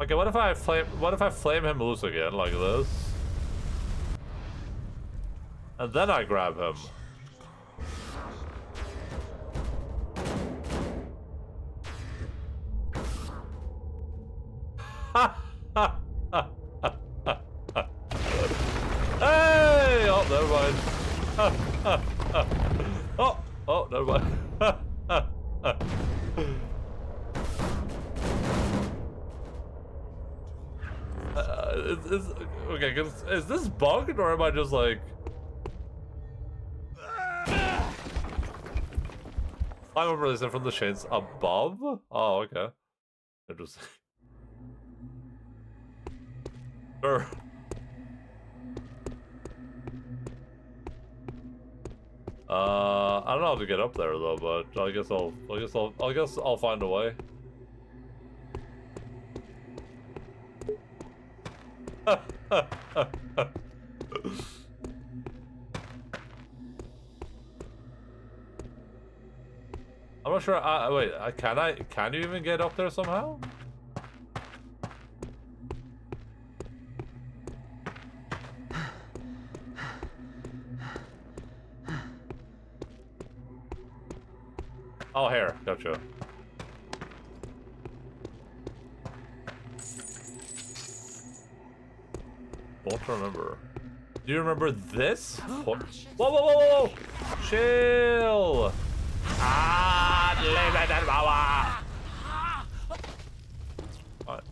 Okay, what if I flame him loose again like this? And then I grab him. Hey! Oh, never mind. Oh, never mind. Okay, is this bugged or am I just like... I'm releasing from the chains above? Oh, okay. Interesting. Sure. I don't know how to get up there though, but I guess I'll find a way. I'm not sure. Wait, can you even get up there somehow? Oh, here, gotcha. Don't remember. Do you remember this? Whoa, whoa, whoa, whoa, whoa! Chill! What?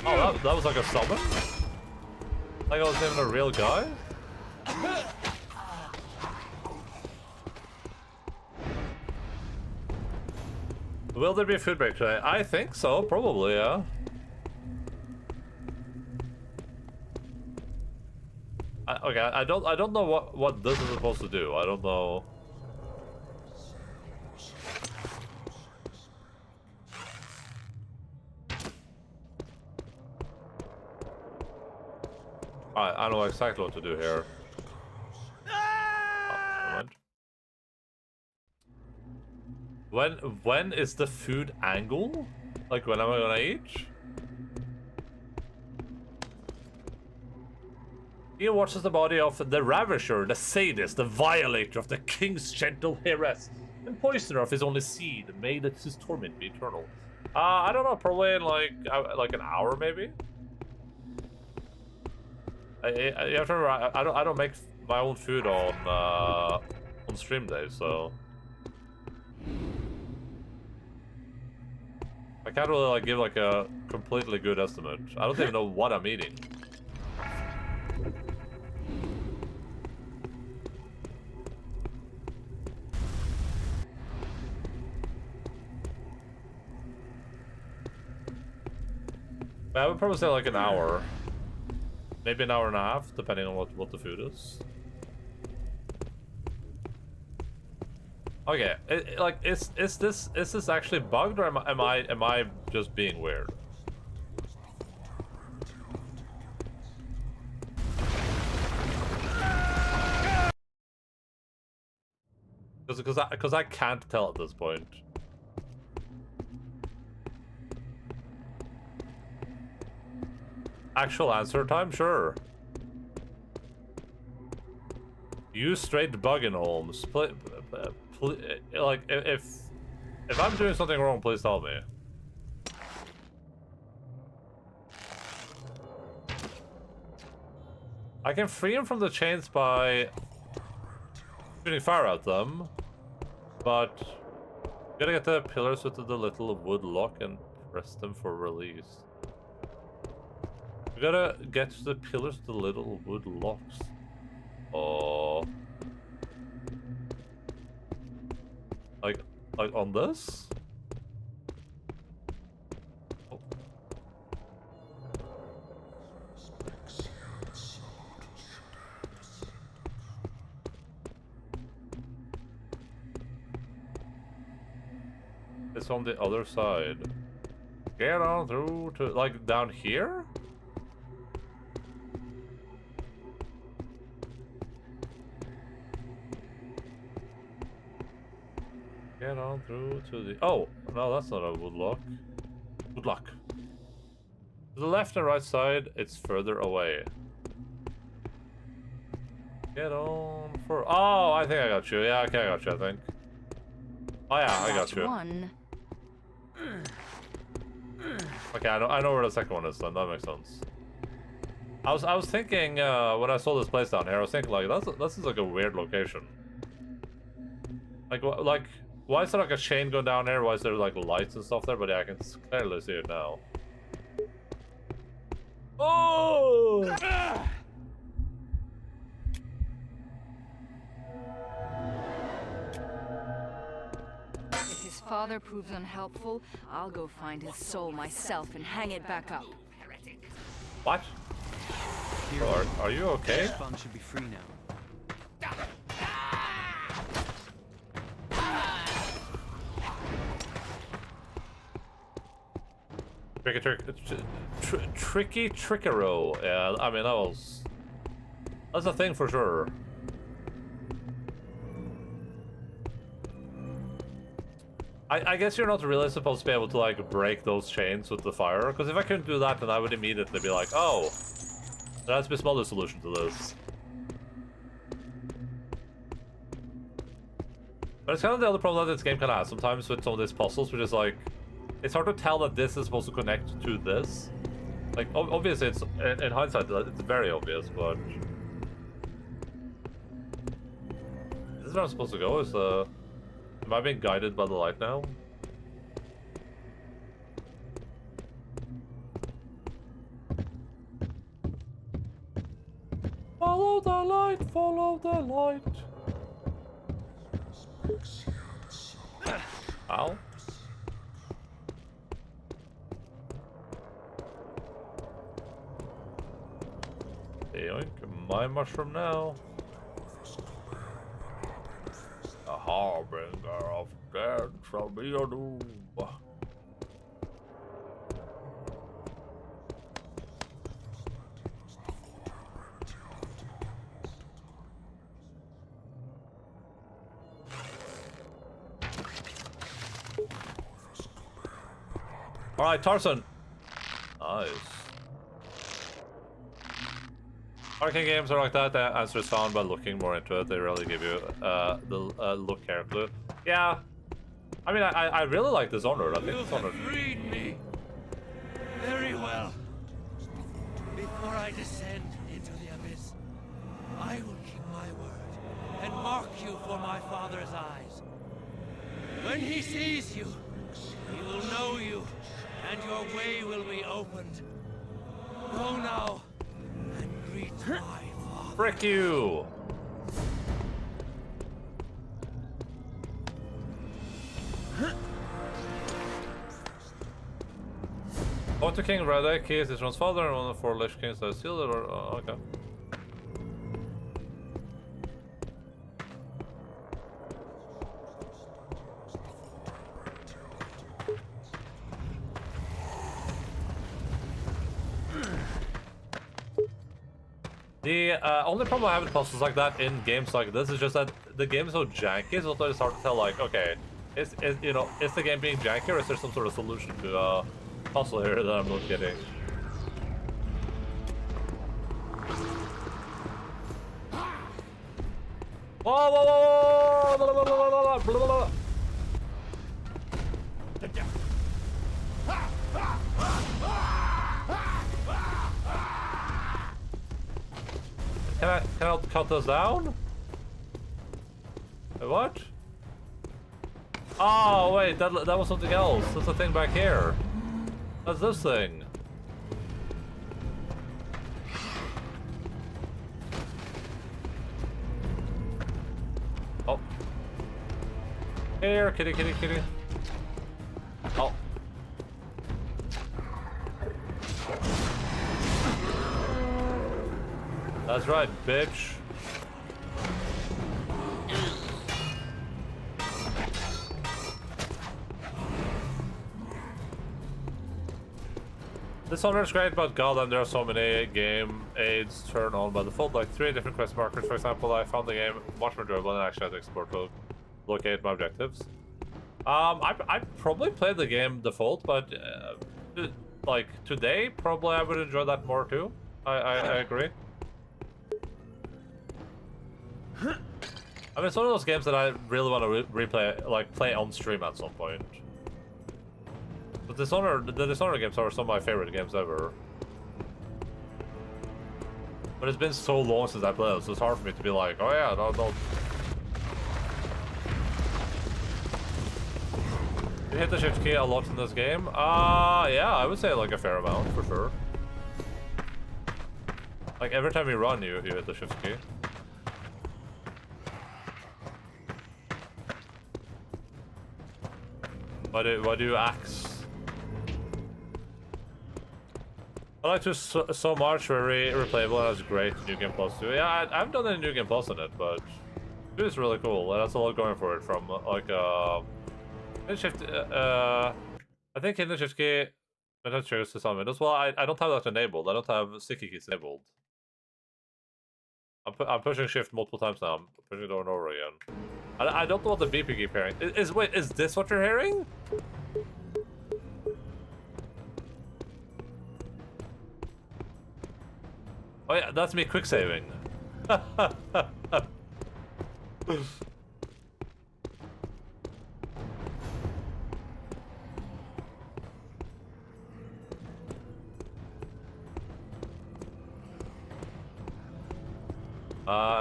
Oh, that was like a summon? Like I was even a real guy? Will there be a food break today? I think so, probably, yeah. Okay, I don't know what this is supposed to do. I don't know. I know exactly what to do here. Oh, when is the food angle? Like when am I gonna eat? He watches the body of the ravisher, the sadist, the violator of the king's gentle heiress, and poisoner of his only seed, may that his torment be eternal. I don't know, probably in like an hour maybe. You have to remember, I don't make my own food on stream days, so I can't really like give like a completely good estimate. I don't even know what I'm eating. I would probably say like an hour. Maybe an hour and a half, depending on what the food is. Okay, like is this actually bugged or am I just being weird? Because I can't tell at this point. Actual answer time, sure. Use straight bug in homes. Like if I'm doing something wrong, please tell me. I can free him from the chains by shooting fire at them, but you gotta get the pillars with the little wood lock and press them for release. You gotta get the pillars with the little wood locks. Oh. Like on this? Oh. It's on the other side. Get on through to, like, down here? Get on through to the... Oh! No, that's not a woodlock. Woodlock. To the left and right side, it's further away. Get on for... Oh, I think I got you. Yeah, okay, I got you, I think. Oh yeah, I got you. One. Okay, I know where the second one is then. That makes sense. I was thinking when I saw this place down here, I was thinking like this is like a weird location. Like why is there like a chain going down here? Why is there like lights and stuff there? But yeah, I can clearly see it now. Oh! If his father proves unhelpful, I'll go find his soul myself and hang it back up. What? Are you okay? Fun should be free now. Tricky Trickero. Yeah, I mean that's a thing for sure. I guess you're not really supposed to be able to like break those chains with the fire, because if I couldn't do that, then I would immediately be like, oh, there has to be a smaller solution to this. But it's kind of the other problem that this game kind of has sometimes with some of these puzzles, which is like, it's hard to tell that this is supposed to connect to this. Like, obviously, it's in hindsight, it's very obvious, but is this where I'm supposed to go? Am I being guided by the light now? Follow the light, follow the light. Ow. Yoink, my mushroom now. The harbinger of death shall be your doom. Alright, Tarzan. Nice. Arcane games are like that. The answer is found by looking more into it. They really give you the look care clue. Yeah. I mean, I really like Dishonored. I think Dishonored. You have freed me. Very well. Before I descend into the abyss, I will keep my word and mark you for my father's eyes. When he sees you, he will know you, and your way will be opened. Go now. Frick you! Go to King Radek, he is his own father, and one of the 4 Lich Kings that sealed it, or... okay. The only problem I have with puzzles like that in games like this is just that the game is so janky, so it's hard to tell, like, okay, is the game being janky, or is there some sort of solution to a puzzle here that I'm not getting? Whoa, whoa, whoa, whoa, blah, blah, blah, blah, blah, blah, blah. Can I cut those down? Wait, what? Oh wait, that was something else. That's a thing back here. That's this thing. Oh. Here, kitty, kitty, kitty. Oh. That's right, bitch. Dishonored's great, but goddamn, there are so many game aids turned on by default, like 3 different quest markers, for example. I found the game much more durable and actually had to explore to locate my objectives. I probably played the game default, but like today, probably I would enjoy that more too. I agree. I mean, it's one of those games that I really want to replay, like play on stream at some point. But the Dishonored games are some of my favorite games ever. But it's been so long since I played it, so it's hard for me to be like, oh yeah, no. You hit the shift key a lot in this game? Yeah, I would say like a fair amount, for sure. Like every time you run, you hit the shift key. Why do you axe? I like to so much, very replayable, and has great New Game Plus too. Yeah, I haven't done any New Game Plus on it, but it is really cool. And that's a lot going for it from like hidden shift. I think hidden shift key that triggers to some windows. Well, I don't have that enabled. I don't have sticky keys enabled. I'm pushing shift multiple times now. I'm pushing it over and over again. I don't know what the beep you keep hearing. Wait, is this what you're hearing? Oh yeah, that's me quick saving. Am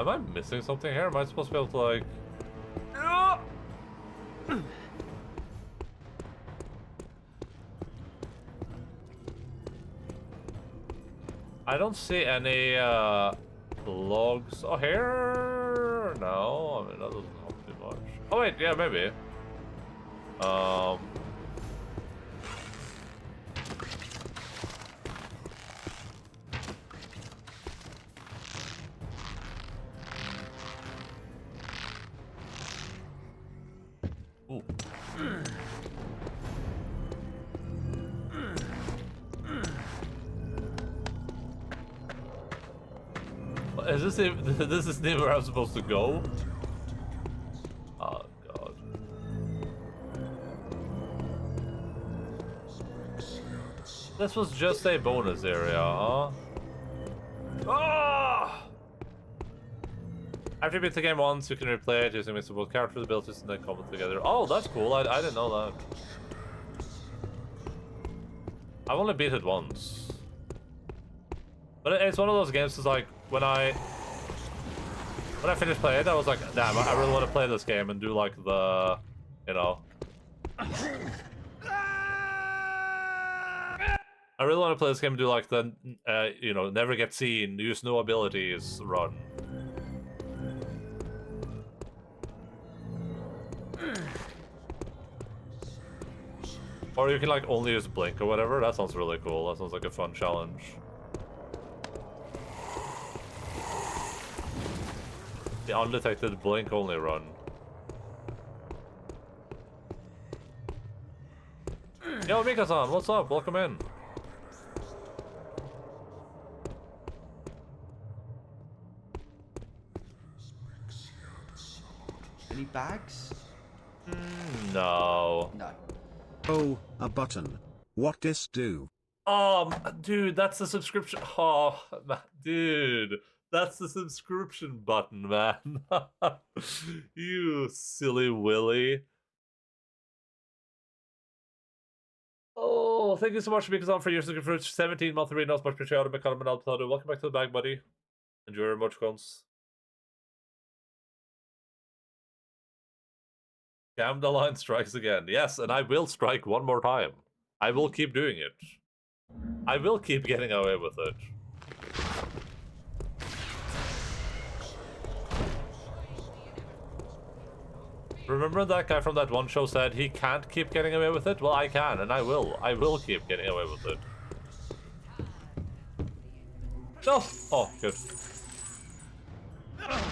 I missing something here? Am I supposed to be able to like... I don't see any logs. Oh, here? No, I mean that doesn't help too much. Oh wait, yeah, maybe. Ooh. Is this this is near where I'm supposed to go? Oh god. This was just a bonus area, huh? Ah! After you beat the game once, you can replay it using mixable character abilities and then comment together. Oh, that's cool. I didn't know that. I've only beat it once. But it's one of those games that's like, when I finished playing it, I was like, damn, I really want to play this game and do like the, you know. I really want to play this game and do like the, you know, never get seen, use no abilities run. Or you can like only use blink or whatever. That sounds really cool. That sounds like a fun challenge. The undetected blink only run. Yo, Mika-san, what's up? Welcome in. Any bags? No. No. Oh, a button. What this do? Dude, that's the subscription. Oh, dude. That's the subscription button, man. You silly Willy. Oh, thank you so much for being on for years looking for 17 monthly readouts, much appreciated. Welcome back to the bag, buddy. Enjoy your emoticons. Endaline strikes again. Yes, and I will strike one more time. I will keep doing it. I will keep getting away with it. Remember that guy from that one show said he can't keep getting away with it? Well, I can, and I will. I will keep getting away with it. No! Oh, good. Oh.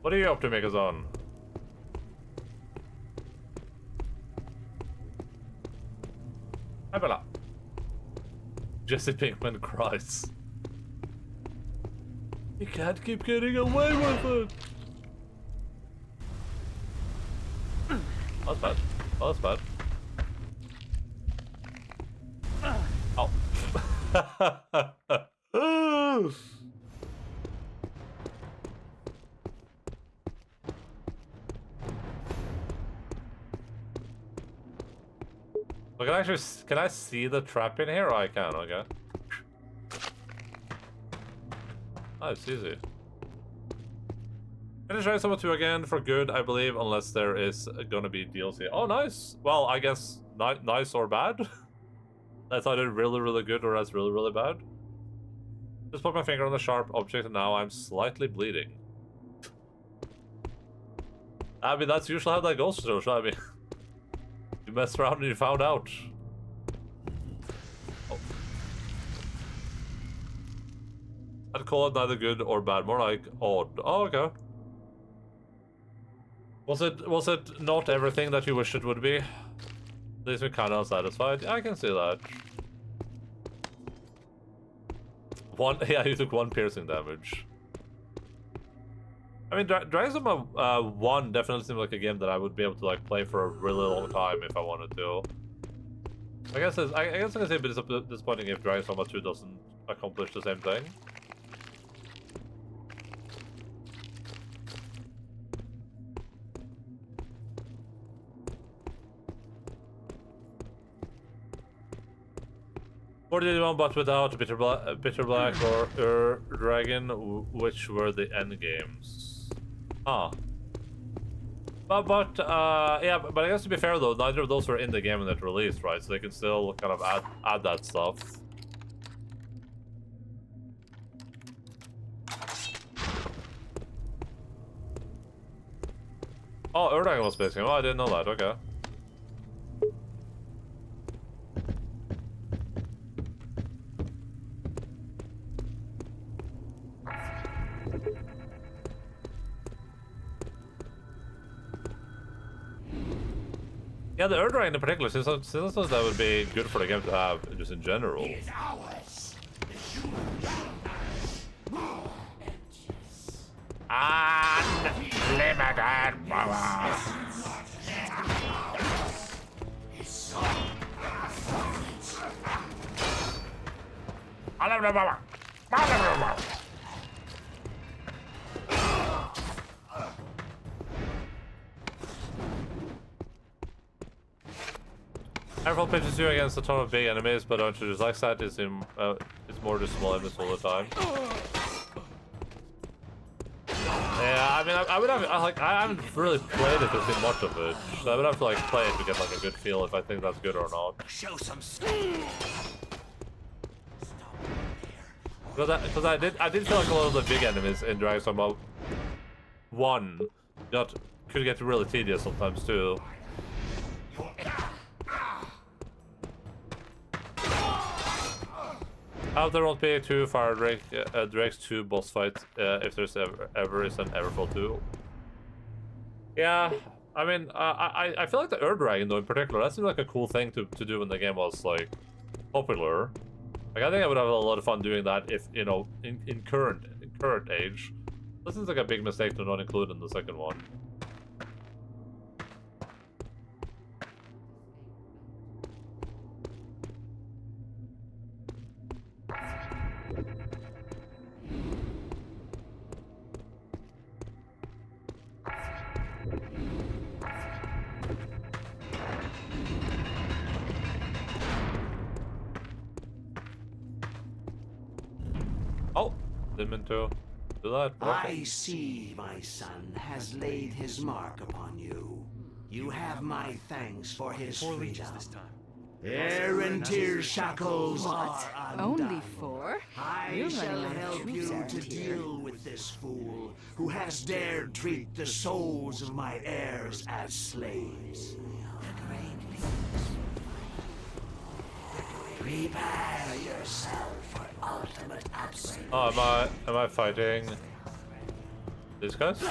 What are you up to, Megazon? Hi, Bella. Jesse Pinkman cries. You can't keep getting away with it. Oh, that's bad. Oh, that's bad. Oh. Well, can I see the trap in here? Oh, I can, okay. Oh, it's easy. Gonna try Summer 2 again for good, I believe, unless there is gonna be DLC. Oh, nice! Well, I guess nice or bad? That's either really, really good or that's really, really bad. Just put my finger on the sharp object and now I'm slightly bleeding. I mean, that's usually how that goes, so I mean... You messed around and you found out. Oh. I'd call it neither good or bad, more like odd. Oh, okay. Was it not everything that you wished it would be? At least we're kind of unsatisfied. Yeah, I can see that. Yeah, you took 1 piercing damage. I mean, Dragon's Dogma 1 definitely seems like a game that I would be able to like play for a really long time if I wanted to. I guess I can say a bit disappointing if Dragon's Dogma 2 doesn't accomplish the same thing. Or did one but without Bitter Black or Dragon, which were the end games? Ah. But yeah, but I guess to be fair though, neither of those were in the game when it released, right? So they can still kind of add that stuff. Oh, Dragon was based game. Oh, I didn't know that. Okay. Yeah, the Dragon in particular, since that would be good for the game to have, just in general. Unlimited power. Unlimited power. Unlimited power. Everyone pitches you against a ton of big enemies, but don't you just like that? It's more just small enemies all the time. Yeah, I mean, I haven't really played it to see much of it, so I would have to like play it to get like a good feel if I think that's good or not. Show some Because I did feel like a lot of the big enemies in Dragon's Dogma 1 could get really tedious sometimes too. I hope there won't be 2 Fire Drake's 2 boss fights if there's ever is an Everfall 2. Yeah, I mean, I feel like the Dragon though in particular, that seemed like a cool thing to do when the game was like popular. Like I think I would have a lot of fun doing that if, you know, in current age. This seems like a big mistake to not include in the second one. Oh, didn't mean to do that. I see my son has laid his mark upon you. You have my thanks for his freedom. Errantir's shackles are undone. Only 4? I You're shall running out of help troops, you to Errantir. deal with this fool who has dared treat the souls of my heirs as slaves. Prepare yourself for ultimate absolute. Oh, am I fighting these guys?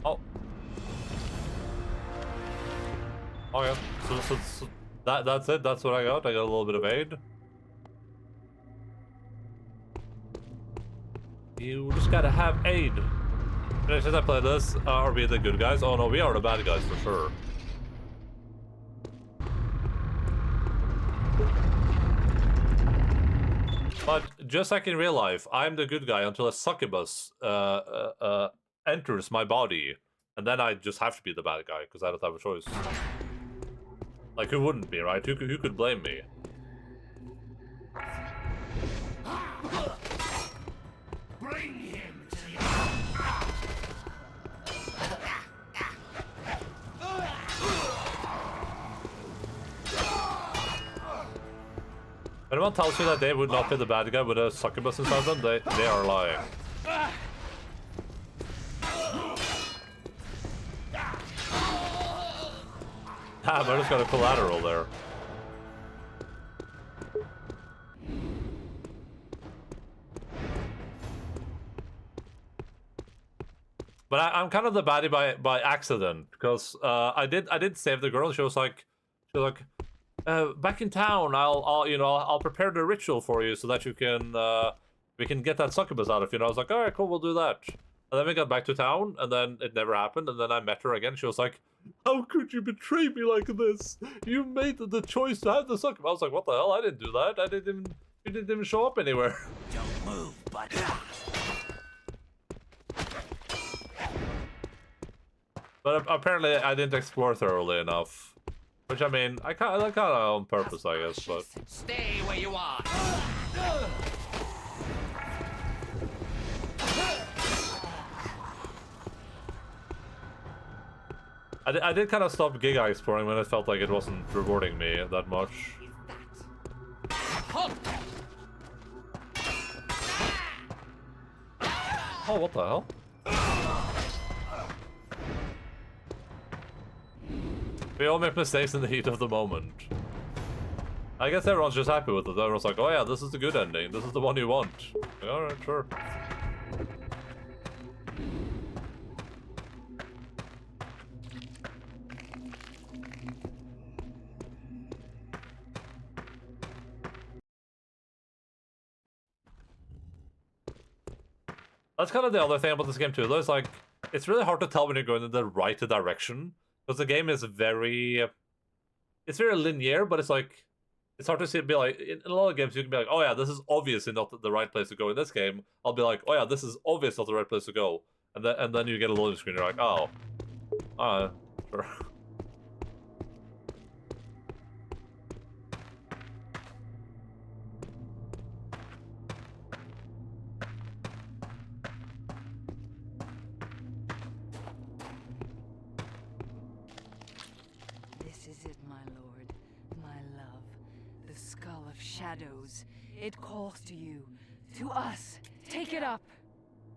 Oh. Okay, so that's it. That's what I got. I got a little bit of aid. You just gotta have aid. Should I play this? Or be the good guys? Oh no, we are the bad guys for sure. But just like in real life, I'm the good guy until a succubus enters my body. And then I just have to be the bad guy, because I don't have a choice. Like, who wouldn't be, right? Who could blame me? Bring him to the... If anyone tells you that they would not be the bad guy with a succubus inside them, they are lying. Damn, I just got a collateral there. But I'm kind of the baddie by accident, because I did save the girl. She was like, back in town, I'll prepare the ritual for you so that you can we can get that succubus out of you. And I was like, all right, cool, we'll do that. And then we got back to town, and then it never happened. And then I met her again. She was like, how could you betray me like this? You made the choice to have the succubus. I was like, what the hell? I didn't do that. You didn't even show up anywhere. Don't move, but But apparently I didn't explore thoroughly enough. Which, I mean, I kind of on purpose, I guess, but... stay where you are. I did kind of stop Giga exploring when it felt like it wasn't rewarding me that much. Oh, what the hell? We all make mistakes in the heat of the moment. I guess everyone's just happy with it. Everyone's like, oh yeah, this is the good ending. This is the one you want. Alright, sure. That's kind of the other thing about this game too, though. It's like, it's really hard to tell when you're going in the right direction. Because the game is very... It's very linear, but it's like... It's hard to see it be like... In a lot of games, you can be like, oh yeah, this is obviously not the right place to go. In this game, I'll be like, oh yeah, this is obviously not the right place to go. And then you get a loading screen, you're like, oh. Sure. Shadows. It calls to you. To us. Take it up.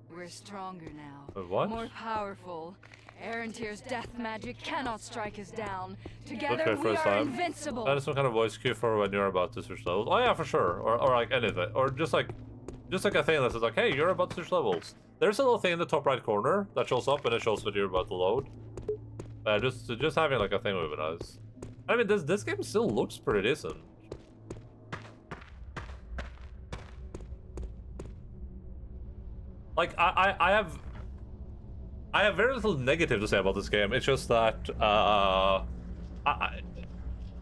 We're stronger now. What? More powerful. Erentyr's death magic cannot strike us down. Together Okay, we first are time. invincible. That is some kind of voice cue for when you're about to switch levels. Oh yeah, for sure. Or like anything. Or just like a thing that says like, hey, you're about to switch levels. There's a little thing in the top right corner that shows up and it shows when you're about to load. Just having like a thing would be nice. I mean, this game still looks pretty decent. Like, I have very little negative to say about this game. It's just that, I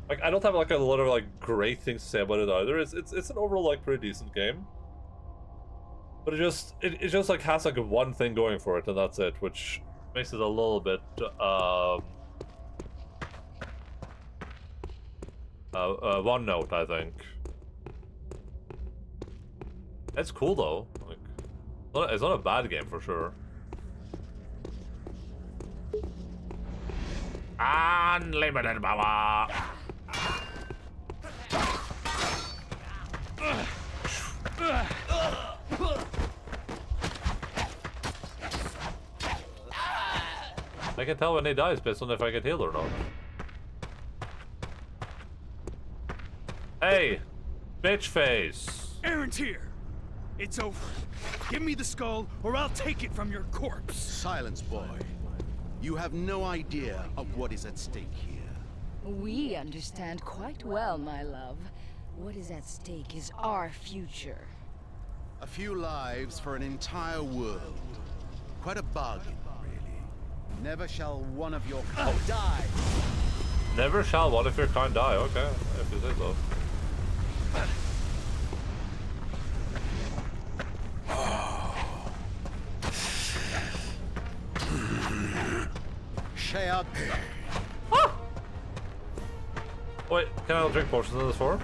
don't have like a lot of like great things to say about it either. It's an overall like pretty decent game. But it just like has like one thing going for it, and that's it, which makes it a little bit, One note, I think. It's cool though. Like, it's not a bad game for sure. Unlimited power. I can tell when he dies based on if I get healed or not. Hey, bitch face. Aaron's here. It's over. Give me the skull, or I'll take it from your corpse. Silence, boy. You have no idea of what is at stake here. We understand quite well, my love. What is at stake is our future. A few lives for an entire world. Quite a bargain, really. Never shall one of your kind die. Never shall one of your kind die. Okay, if you say so. Shayad. Ah! Wait, can I drink potions in this form?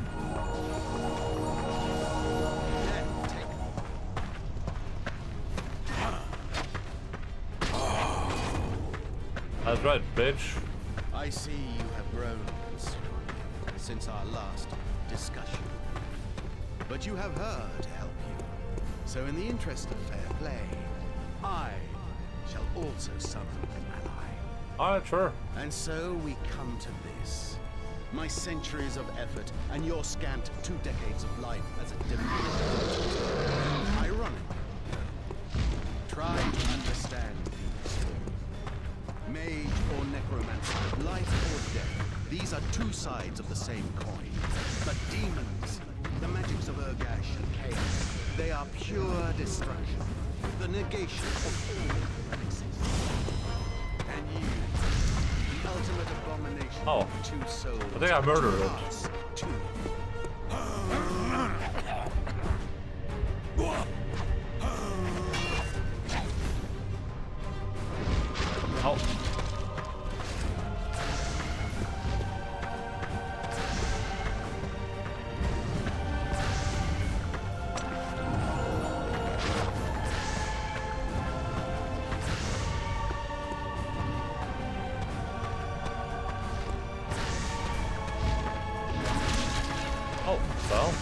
That's right, bitch. I see you have grown considerably since our last discussion. But you have her to help you. So in the interest of fair play, I shall also summon an ally. Alright, sure. And so we come to this. My centuries of effort and your scant 2 decades of life as a diplomat. Ironic. Try to understand these. Mage or necromancer, life or death. These are 2 sides of the same coin. But demons, the magics of Urgash and chaos, they are pure destruction. The negation of all that exists. And you, the ultimate abomination Oh. of 2 souls. I think I murdered it. hearts, 2. Oh. Oh, well.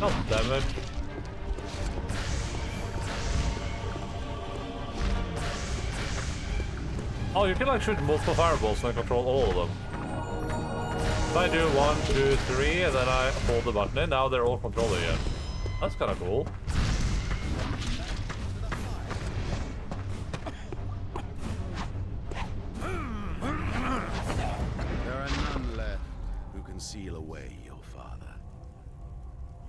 Oh, damn it. Oh, you can like shoot multiple fireballs and control all of them. If I do 1, 2, 3, and then I hold the button in, now they're all controlled again. That's kind of cool. There are none left who can seal away your father.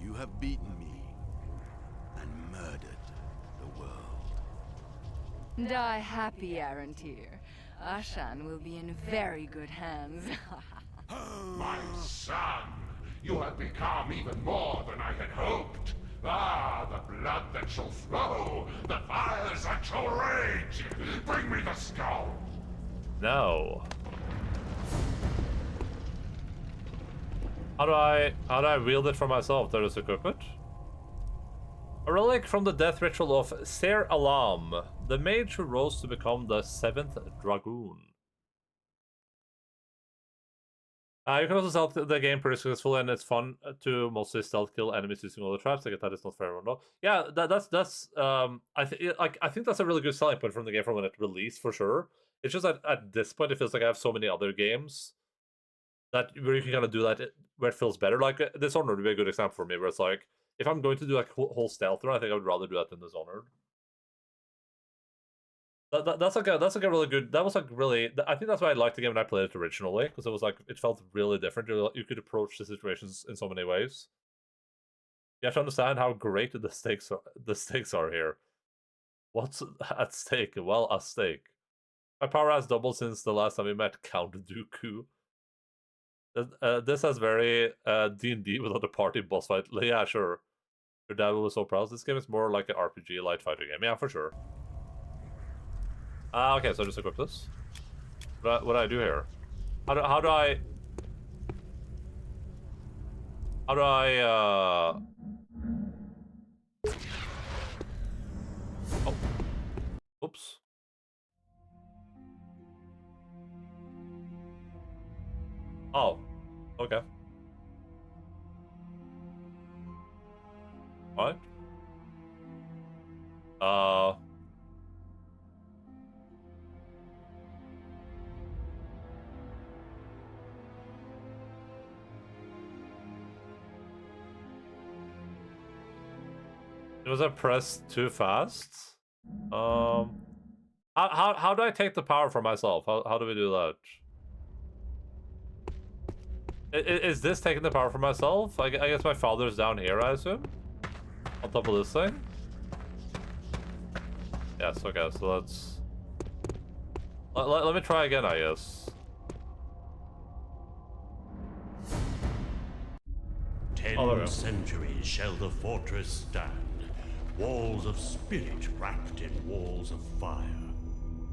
You have beaten me and murdered the world. Die happy, Arantir. Ashan will be in very good hands. My son, you have become even more than I had hoped. Ah, the blood that shall flow, the fires that shall rage. Bring me the skull. No. How do I wield it for myself? There is a cook it. A relic from the death ritual of Ser Alam, the mage who rose to become the 7th Dragoon. You can also stealth the game pretty successfully, and it's fun to mostly stealth kill enemies using all the traps. I get that it's not fair or no. Yeah, that's I think that's a really good selling point from the game from when it released for sure. It's just that at this point it feels like I have so many other games that where you can kind of do that where it feels better. Like Dishonored would be a good example for me, where it's like if I'm going to do like whole stealth run, I think I would rather do that than Dishonored. That's like a really good. That was like really. I think that's why I liked the game when I played it originally, because it was like it felt really different. You could approach the situations in so many ways. You have to understand how great the stakes are. The stakes are here. What's at stake? Well, a stake. My power has doubled since the last time we met Count Dooku. This has very D&D without a party boss fight. Yeah, sure. Your dad was so proud. This game is more like an RPG light fighter game. Yeah, for sure. Okay, so I just equip this. What do I do here? How do I... How do I, Oh. Oops. Oh. Okay. What? Was I pressed too fast? How do I take the power for myself? How do we do that? Is this taking the power for myself? I guess my father's down here, I assume? On top of this thing? Yes, okay, so let's... Let me try again, I guess. 10 centuries shall the fortress stand, walls of spirit wrapped in walls of fire.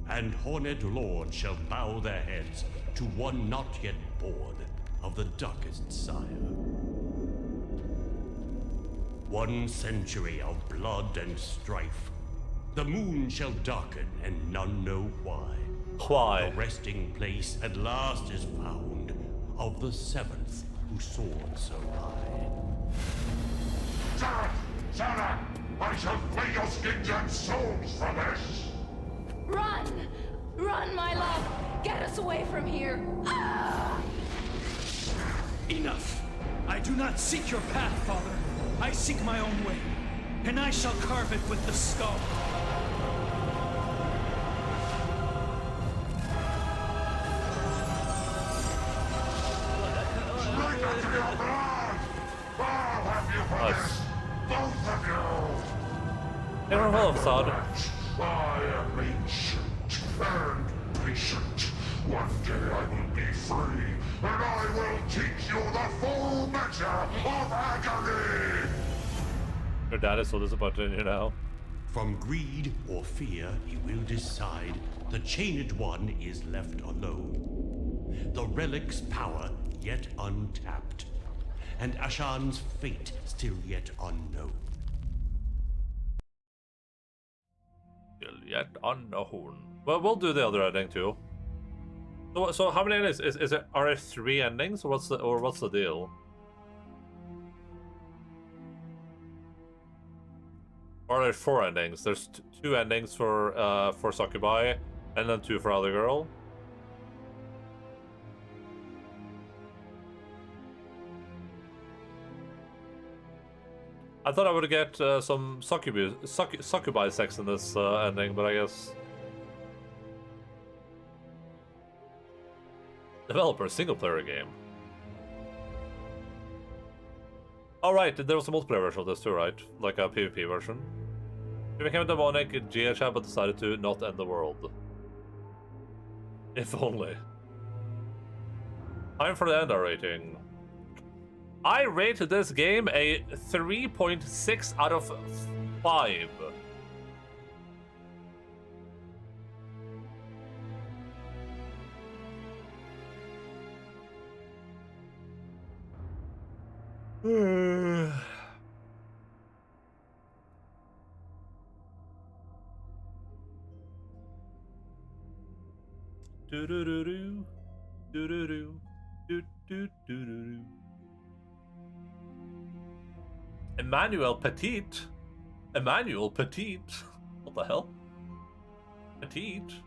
And horned lords shall bow their heads to one not yet born of the darkest sire. 1 century of blood and strife. The moon shall darken and none know why. Why? The resting place at last is found of the 7th who soared so high. Sarah! Sarah! I shall flay your skins and souls for this! Run! Run, my love! Get us away from here! Ah! Enough! I do not seek your path, Father. I seek my own way, and I shall carve it with the skull. Right into your blood! I'll have you for this! Both of you! Hey, well, Sod. I am ancient and patient. One day I will be free, and I will teach you the full measure of agony! Your dad is so disappointed in you now. From greed or fear, he will decide. The chained one is left alone. The relic's power yet untapped, and Ashan's fate still yet unknown. Still yet unknown. Well, we'll do the other ending too. So how many endings? Are there 3 endings, or what's the deal? Or are there 4 endings? There's 2 endings for Succubi, and then 2 for Other Girl. I thought I would get some succubi sex in this ending, but I guess... Developer, single-player game. Alright, there was a multiplayer version of this too, right? Like a PvP version. We became a demonic GHM but decided to not end the world. If only. Time for the Enda rating. I rated this game a 3.6 out of 5. Do-do-do-do. Do-do-do. Do-do-do-do-do. Emmanuel Petite? Emmanuel Petite? What the hell? Petite?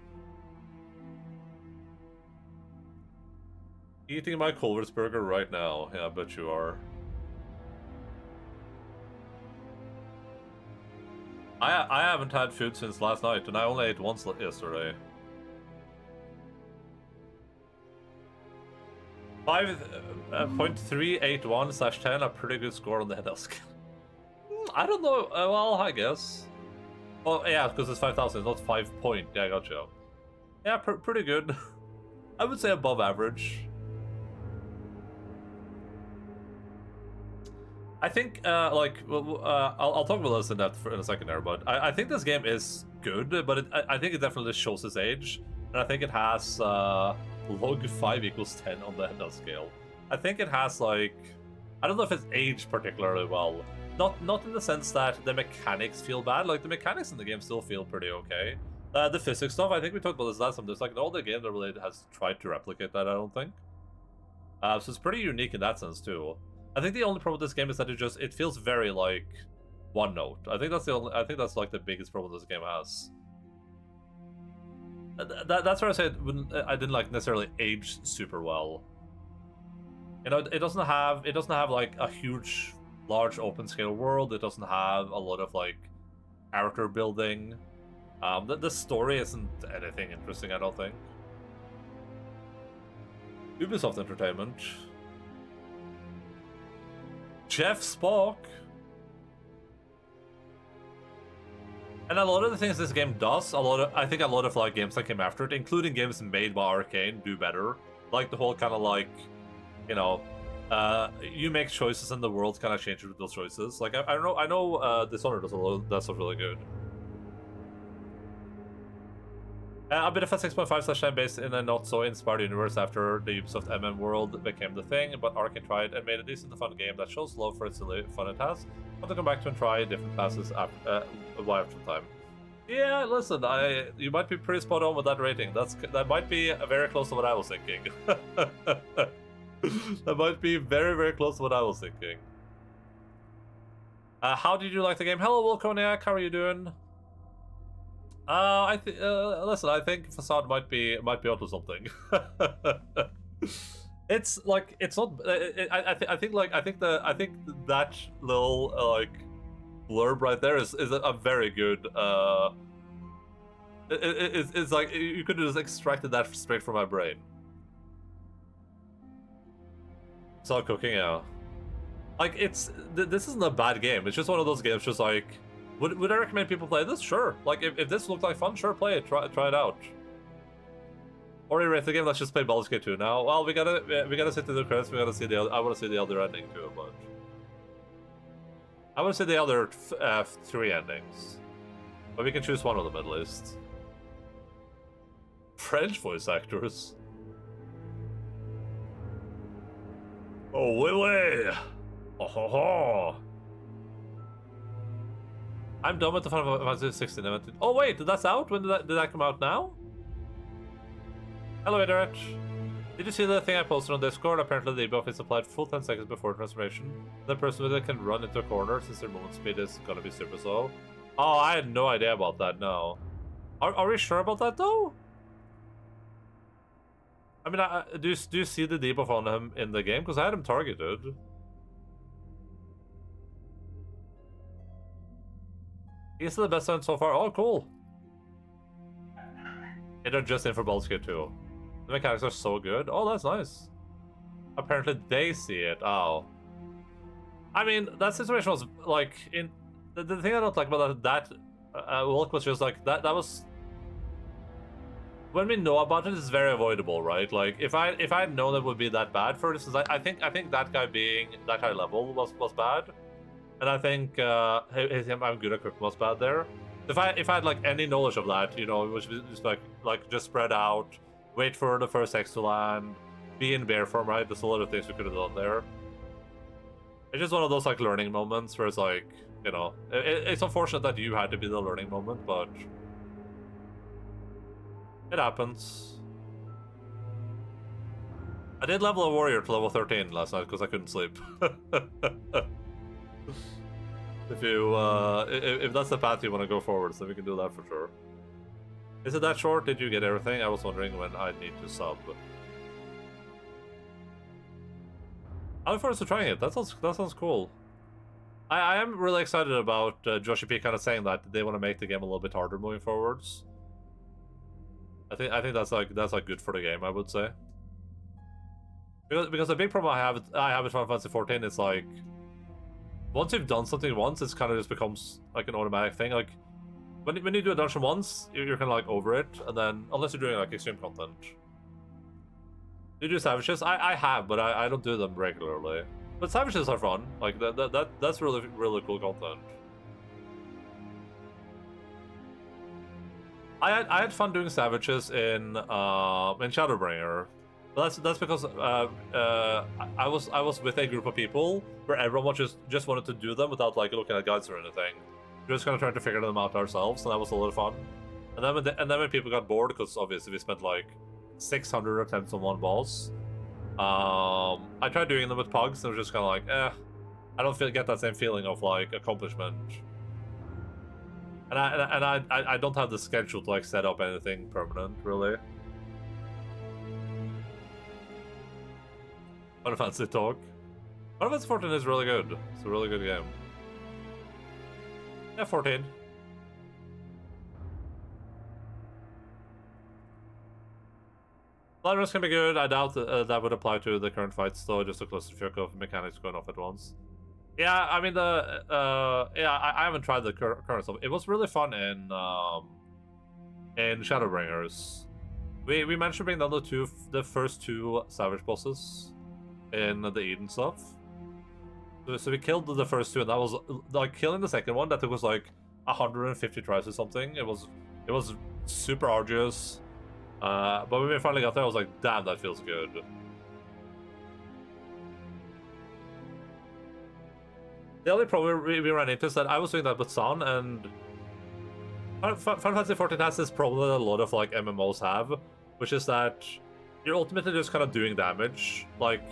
Eating my Culver's burger right now. Yeah, I bet you are. I haven't had food since last night, and I only ate once yesterday. 5.381/10, a pretty good score on the Enda scale. I don't know. Well, I guess. Well, yeah, because it's 5,000, it's not 5 point. Yeah, I gotcha. Yeah, pretty good. I would say above average. I think, I'll talk about this in depth in a second there, but I think this game is good, but I think it definitely shows its age, and I think it has log 5 equals 10 on the Endaline scale. I think it has, like, I don't know if it's aged particularly well. Not in the sense that the mechanics feel bad, like, the mechanics in the game still feel pretty okay. The physics stuff, I think we talked about this last time, there's, like, no other game that really has tried to replicate that, I don't think. So it's pretty unique in that sense, too. I think the only problem with this game is that it feels very like one note. I think that's like the biggest problem this game has. That's where I said I didn't like necessarily age super well. You know, it doesn't have like a huge, large open scale world. It doesn't have a lot of like character building. The story isn't anything interesting, I don't think. Ubisoft Entertainment. Jeff Spock. And a lot of the things this game does, I think a lot of like games that came after it, including games made by Arcane, do better. Like the whole kind of like, you know, you make choices and the world kind of changes with those choices. Like I know Dishonored does a lot of that stuff really good. A bit of a 6.5/10 based in a not-so-inspired universe after the Ubisoft MM world became the thing, but Arcane tried and made a decent and fun game that shows love for its silly fun it has. I want to come back to and try different classes after time. Yeah, listen, you might be pretty spot on with that rating. That might be very close to what I was thinking. That might be very, very close to what I was thinking. How did you like the game? Hello, Wilconiac, how are you doing? Listen, I think Facade might be onto something. It's like it's not. I think that little like blurb right there is a very good. It's like you could have just extracted that straight from my brain. So cooking, yeah. Like this isn't a bad game. It's just one of those games. Just like. Would I recommend people play this? Sure. Like, if this looked like fun, sure, play it. Try it out. Or erase the game. Let's just play Baldur's Gate 2 now. Well, we gotta sit to the credits. We gotta see the. I want to see the other ending too, but I want to see the other 3 endings. But we can choose one of them at least. French voice actors. Oh, wait. Oh, ho, ho. I'm done with the Final Fantasy 16 event. Oh wait, that's out? When did that come out now? Hello, Ederich. Did you see the thing I posted on Discord? Apparently the debuff is applied full 10 seconds before transformation. The person with it can run into a corner since their movement speed is gonna be super slow. Oh, I had no idea about that, no. Are we sure about that though? I mean, do you see the debuff on him in the game? Because I had him targeted. He's the best one so far. Oh, cool. They're just in for Baldur's Gate 2. The mechanics are so good. Oh, that's nice. Apparently they see it. Oh. I mean, that situation was like in the thing I don't like about that Wilk was just like that was when we know about it, it's very avoidable, right? Like if I had known it would be that bad, for instance, I think that guy being that high level was bad. And I think I'm good at cooking was bad there. If I had like any knowledge of that, you know, it was just like just spread out, wait for the first X to land, be in bear form, right? There's a lot of things we could have done there. It's just one of those like learning moments where it's like, you know, it's unfortunate that you had to be the learning moment, but it happens. I did level a warrior to level 13 last night because I couldn't sleep. If that's the path you want to go forwards, then we can do that for sure. Is it that short? Did you get everything? I was wondering when I need to sub. I look forward to trying it. That sounds cool. I am really excited about Joshi P kind of saying that they want to make the game a little bit harder moving forwards. I think that's like good for the game, I would say. Because the big problem I have with Final Fantasy 14 is like once you've done something once, it's kind of just becomes like an automatic thing. Like when you do a dungeon once, you're kind of like over it, and then unless you're doing like extreme content. You do savages? I have, but I don't do them regularly. But savages are fun. Like that's really cool content. I had fun doing savages in Shadowbringer. But that's because I was with a group of people where everyone just wanted to do them without like looking at guides or anything. We were just kind of trying to figure them out ourselves, and that was a lot of fun. And then when people got bored, because obviously we spent like 600 attempts on one boss, I tried doing them with pugs, and it was just kind of like, I don't get that same feeling of like accomplishment. And I don't have the schedule to like set up anything permanent, really. Final Fantasy talk. Final Fantasy 14 is really good. It's a really good game. Yeah, 14. Ladders can be good. I doubt that would apply to the current fights, though. Just a clusterfuck of mechanics going off at once. Yeah, I mean I haven't tried the current stuff. It was really fun in Shadowbringers. We managed to bring down the first two Savage bosses in the Eden stuff. So we killed the first two, and that was like killing the second one. That took us like 150 tries or something. It was super arduous. But when we finally got there, I was like, damn, that feels good. The only problem we ran into is that I was doing that with San, and Final Fantasy XIV has this problem that a lot of like MMOs have, which is that you're ultimately just kind of doing damage. Like,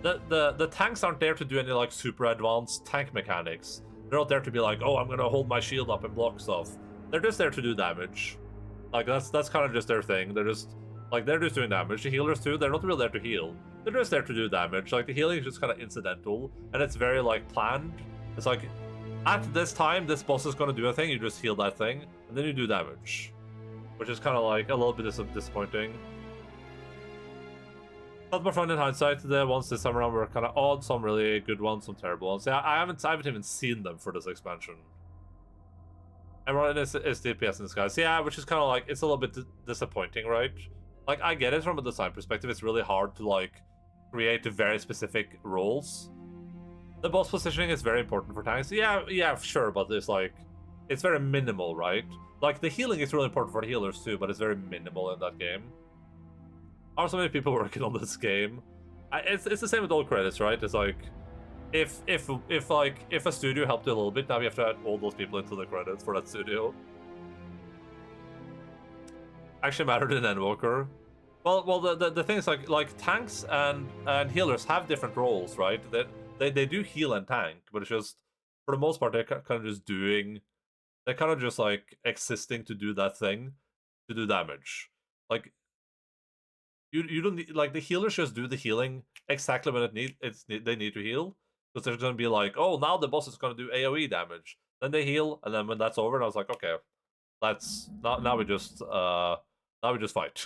the tanks aren't there to do any like super advanced tank mechanics. They're not there to be like, oh, I'm gonna hold my shield up and block stuff. They're just there to do damage. Like that's kind of just their thing. They're just doing damage. The healers too, they're not really there to heal. They're just there to do damage. Like the healing is just kind of incidental, and it's very like planned. It's like, at this time, this boss is gonna do a thing. You just heal that thing, and then you do damage, which is kind of like a little bit disappointing. Not more fun in hindsight. The ones this time around were kind of odd. Some really good ones, some terrible ones. Yeah, I haven't even seen them for this expansion. Everyone is DPS in disguise. Yeah, which is kind of like, it's a little bit disappointing, right? Like, I get it from a design perspective. It's really hard to, like, create very specific roles. The boss positioning is very important for tanks. Yeah, sure, but it's like, it's very minimal, right? Like, the healing is really important for the healers too, but it's very minimal in that game. Are so many people working on this game? It's the same with all credits, right? It's like, if a studio helped you a little bit, now you have to add all those people into the credits for that studio. Actually mattered in Endwalker. Well, the thing is like tanks and healers have different roles, right? They do heal and tank, but it's just, for the most part, they're kind of just doing, they're kind of just like existing to do that thing, to do damage. Like, you don't need, like, the healers just do the healing exactly when they need to heal. Because they're going to be like, oh, now the boss is going to do AoE damage. Then they heal, and then when that's over, and I was like, okay, that's now we just fight.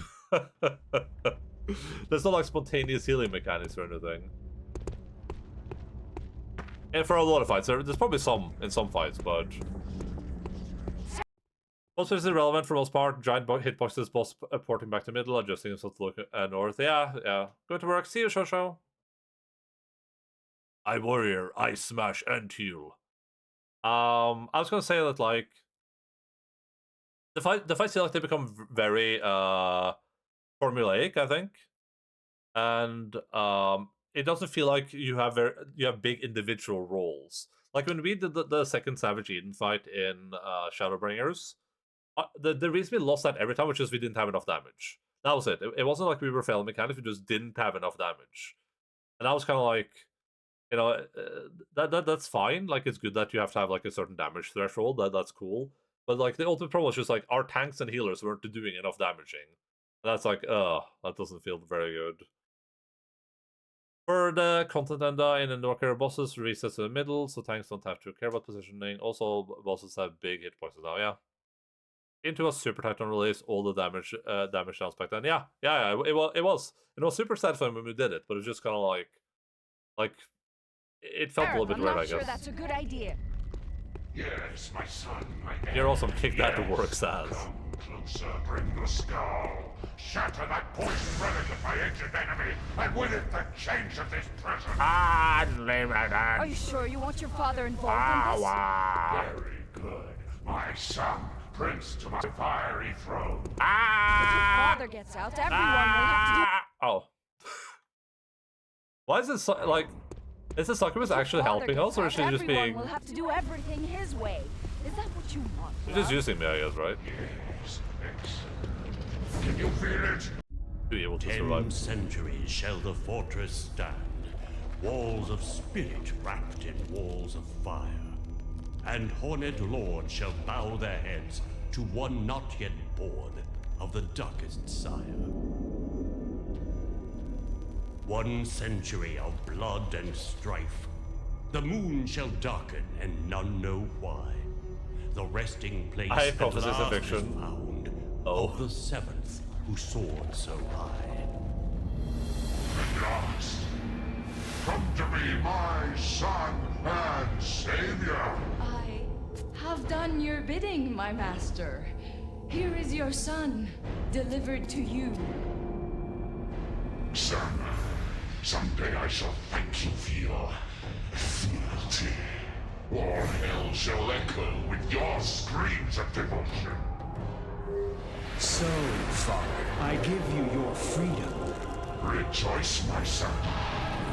There's no like spontaneous healing mechanics or anything. And for a lot of fights, there's probably some in some fights, but most is irrelevant for most part. Giant hitboxes, boss porting back to middle, adjusting himself to look north. Yeah. Go to work. See you, Shosho. I warrior, I smash and heal. I was gonna say that like the fights feel like they become very formulaic, I think, and it doesn't feel like you have big individual roles. Like when we did the second Savage Eden fight in Shadowbringers, the reason we lost that every time was just we didn't have enough damage. That was it. It wasn't like we were failing mechanics; we just didn't have enough damage, and I was kind of like, you know, that's fine. Like, it's good that you have to have like a certain damage threshold. That's cool. But like the ultimate problem was just like our tanks and healers weren't doing enough damaging. And that's like, that doesn't feel very good. For the content enda in Endwalker, bosses resets to the middle, so tanks don't have to care about positioning. Also, bosses have big hit points now. Yeah. Into a Super Titan release, all the damage downs back then. Yeah. It was super satisfying when we did it, but it's just kind of like. It felt a little bit weird, I guess. I'm not sure that's a good idea. Yes, my son, my You're awesome. Kick that yes. works ass. Come closer, bring the skull. Shatter that poison relic of my ancient enemy, and with it the change of this prison. Are you sure you want your father involved in this? Very good. My son, prince to my fiery throne. If your father gets out, everyone will have to do. Oh. Why is this like? Is the succubus actually helping us, or is she just being? Everyone will have to do everything his way. Is that what you want? She's just using me, I guess, right? Yes, excellent. Can you feel it? To be able to 10 survive. centuries shall the fortress stand, walls of spirit wrapped in walls of fire. And horned lords shall bow their heads to one not yet born of the darkest sire. 1 century of blood and strife. The moon shall darken and none know why. The resting place I at prophecies of last is fiction. found Oh. of the seventh who soared so high. At last, come to me, my son and savior. I have done your bidding, my master. Here is your son, delivered to you. Son, someday I shall thank you for your fealty. All hell shall echo with your screams of devotion. So, Father, I give you your freedom. Rejoice, my son.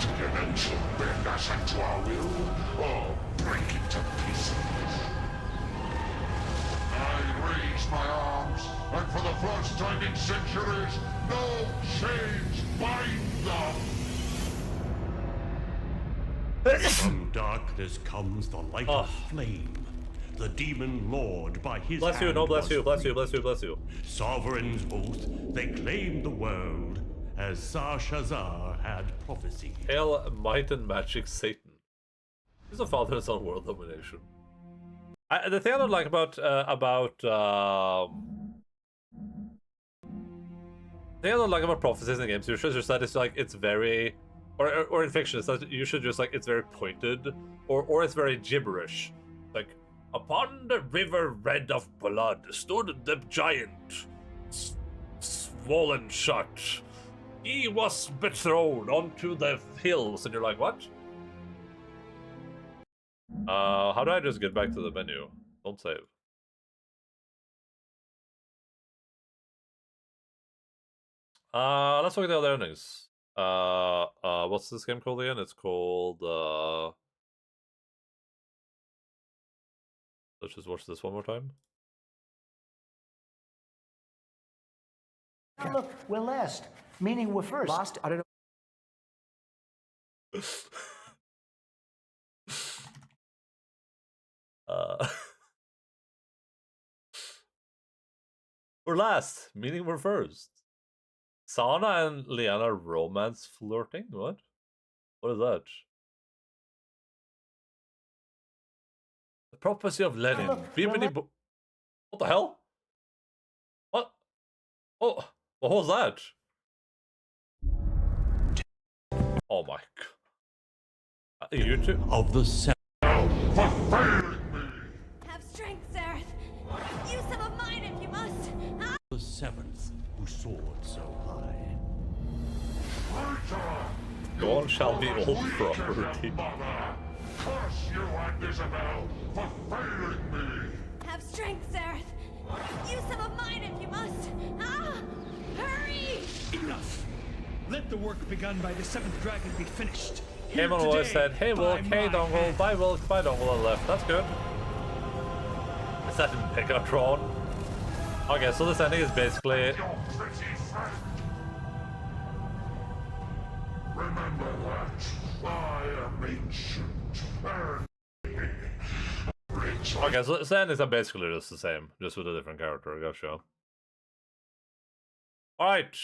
Together we shall bend us unto our will, or break into pieces. I raise my arms, and for the first time in centuries, no chains bind them. From darkness comes the light of flame. The demon lord by his Bless you, hand no, bless was you, bless freed. you, bless you, bless you. Sovereigns both, they claimed the world, as Shazar had prophesied. Hail, might and magic Satan. He's a father and son world domination. The thing I don't like about the thing I don't like about prophecies in games usually is just that it's like it's very, or in fiction, it's that you should just like it's very pointed, or it's very gibberish, like upon the river red of blood stood the giant, swollen shut. He was betrothed onto the hills, and you're like, what? How do I just get back to the menu? Don't save. Let's look at the other endings. What's this game called again? It's called, let's just watch this one more time. Look, we're last. Meaning we're first. Lost? I don't know. We're last, meaning we're first. Sana and Liana romance flirting? What? What is that? The prophecy of Lenin. What the hell? What? Oh, what was that? Oh my god. YouTube? Of the seven. Have strength, Zareth. Use some of mine if you must. The seventh who soared so high. Gone shall be all property. Curse you and Isabel for failing me! Have strength, Zareth. Use some of mine if you must. Hurry! Enough! Let the work begun by the seventh dragon be finished. Hey, Mon always said, hey, Wilk, hey, Dongle, bye, Wilk, bye, Dongle on the left. That's good. Is that in Megatron? Okay, so this ending is basically... Remember that I am ancient and rich. Okay, so the endings are basically just the same, just with a different character, I gotcha. Alright,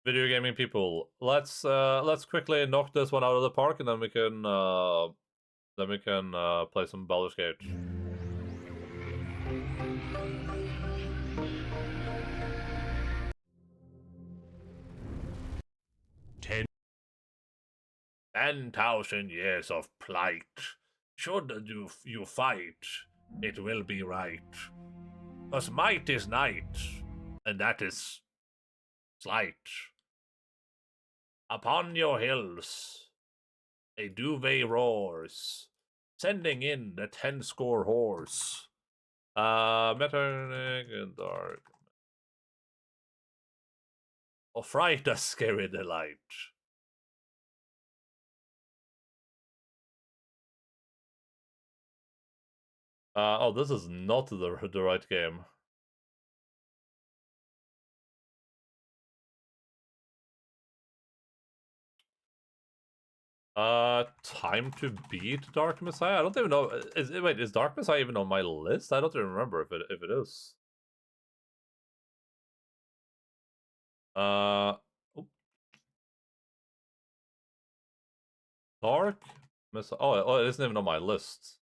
video gaming people, let's quickly knock this one out of the park, and then we can play some Baldur's Gate. Ten 10,000 years of plight. Should you fight, It will be right. 'Cause might is night, and that is slight. Upon your hills, a duvet roars, sending in the 10-score horse. Metallic and dark. Oh, fright a scary delight. Oh, this is not the right game. Time to beat Dark Messiah? I don't even know. Wait, is Dark Messiah even on my list? I don't even remember if it is. Oh. Dark Messiah. Oh, it isn't even on my list.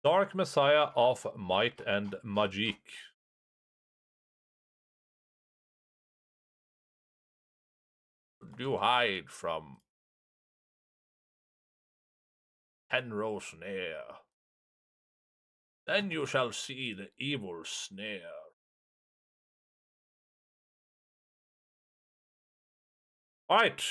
Dark Messiah of Might and Magic. Do hide from Penrose near. Then you shall see the evil snare. Alright.